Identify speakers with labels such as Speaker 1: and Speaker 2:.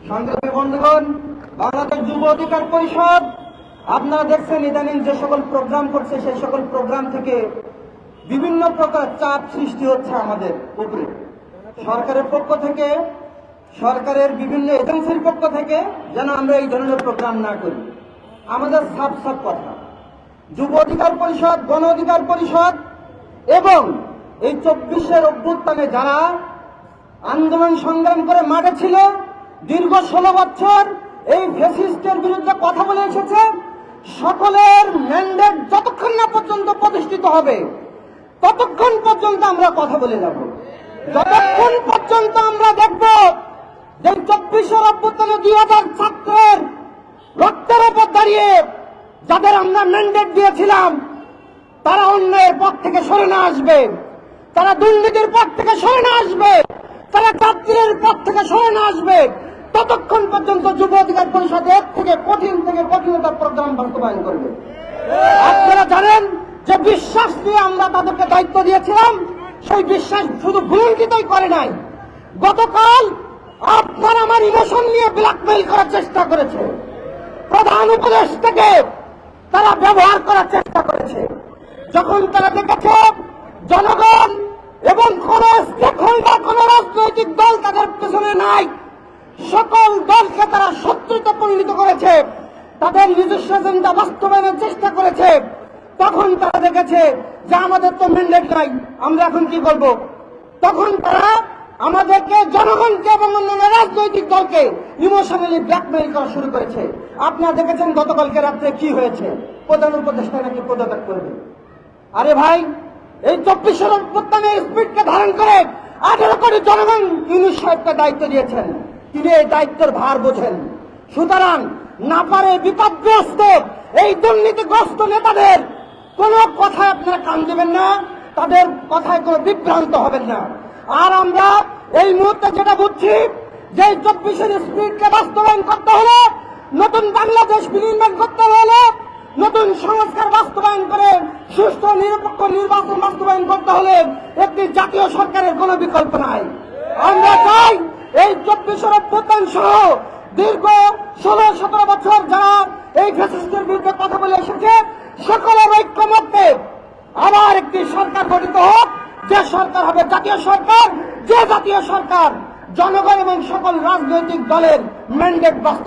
Speaker 1: সংগ্রামী বন্ধুগণ, বাংলাদেশ যুব অধিকার পরিষদ আপনারা দেখছেন ইদানিং যে সকল প্রোগ্রাম করছে সেই সকল প্রোগ্রাম থেকে বিভিন্ন প্রকার চাপ সৃষ্টি হচ্ছে আমাদের উপরে। সরকারের পক্ষ থেকে, সরকারের বিভিন্ন এজেন্সির পক্ষ থেকে যেন আমরা এই ধরনের প্রোগ্রাম না করি। আমাদের সাফ সাফ কথা, যুব অধিকার পরিষদ, গণ অধিকার পরিষদ এবং এই 24-এর অভ্যুত্থানে যারা আন্দোলন সংগ্রাম করে মাঠে ছিল, দীর্ঘ 16 বছর এই ফ্যাসিস্টের বিরুদ্ধে কথা বলে এসেছে, সকলের ম্যান্ডেট যতক্ষণ না পর্যন্ত প্রতিষ্ঠিত হবে ততক্ষণ পর্যন্ত আমরা কথা বলে যাব। যতক্ষণ পর্যন্ত আমরা দেখব যে 24-এর অভ্যুত্থানে 2000 ছাত্রের রক্তের উপর দাঁড়িয়ে যাদের আমরা ম্যান্ডেট দিয়েছিলাম তারা অন্যায়ের পথ থেকে সরে না আসবে, তারা দুর্নীতির পথ থেকে সরে না আসবে, তারা চাকরির পথ থেকে সরে না আসবে, ততক্ষণ পর্যন্ত যুব অধিকার পরিষদ এর থেকে কঠিনতর প্রোগ্রাম বাস্তবায়ন করবে। আপনারা জানেন যে বিশ্বাস দিয়ে আমরা তাদেরকে দায়িত্ব দিয়েছিলাম, সেই বিশ্বাস শুধু ভুলঙ্কিতই করে নাই, গতকাল আপনার আমার ইমোশন নিয়ে ব্ল্যাকমেইল করার চেষ্টা করেছে, প্রধান উপদেষ্টাকে তারা ব্যবহার করার চেষ্টা করেছে। যখন তারা দেখেছে জনগণ এবং কোন স্টেক হোল্ডার, কোন রাজনৈতিক দল তাদের পেছনে নাই, সকল দলকে তারা শত্রুতে পরিণত করেছে, তাদের নিজস্ব এজেন্ডা বাস্তবায়নের চেষ্টা করেছে, তখন তারা দেখেছে যে আমাদের তো ম্যান্ডেট নাই, আমরা এখন কি করব। তখন তারা আমাদেরকে, জনগণকে এবং অন্যান্য রাজনৈতিক দলকে ইমোশনালি ব্ল্যাকমেইল করা শুরু করেছে। আপনারা দেখেছেন গতকালকে রাত্রে কি হয়েছে, প্রধান উপদেষ্টা নাকি পদত্যাগ করবে। আরে ভাই, এই 24-এর অভ্যুত্থানের স্পিডকে ধারণ করে 18 কোটি জনগণ ইউনূস সাহেবকে দায়িত্ব দিয়েছেন, তিনি এই দায়িত্বের ভার বোঝেন। সুতরাং না পারে বিপদগ্রস্ত এই দুর্নীতিগ্রস্ত নেতাদের কোন কথায় আপনারা কান দেবেন না, তাদের কথায় কোনো বিভ্রান্ত হবেন না। আর আমরা এই মুহূর্তে যেটা বুঝছি যে 24-এর স্পিডকে বাস্তবায়ন করতে হলে, নতুন বাংলাদেশ বিনির্মাণ করতে হলে, নতুন সংস্কার বাস্তবায়ন করে সুষ্ঠু নিরপেক্ষ নির্বাচন বাস্তবায়ন করতে হলে একটি জাতীয় সরকারের কোনো বিকল্প নাই। আমরা চাই এই 24-এর অভ্যুত্থান সহ দীর্ঘ 16-17 বছর যারা এই ফ্যাসিস্টের বিরুদ্ধে কথা বলে এসেছে, সকলের ঐক্যমত্যে আবার একটি সরকার গঠিত হোক, যে সরকার হবে জাতীয় সরকার, যে জাতীয় সরকার জনগণ এবং সকল রাজনৈতিক দলের ম্যান্ডেট বাস্তবায়ন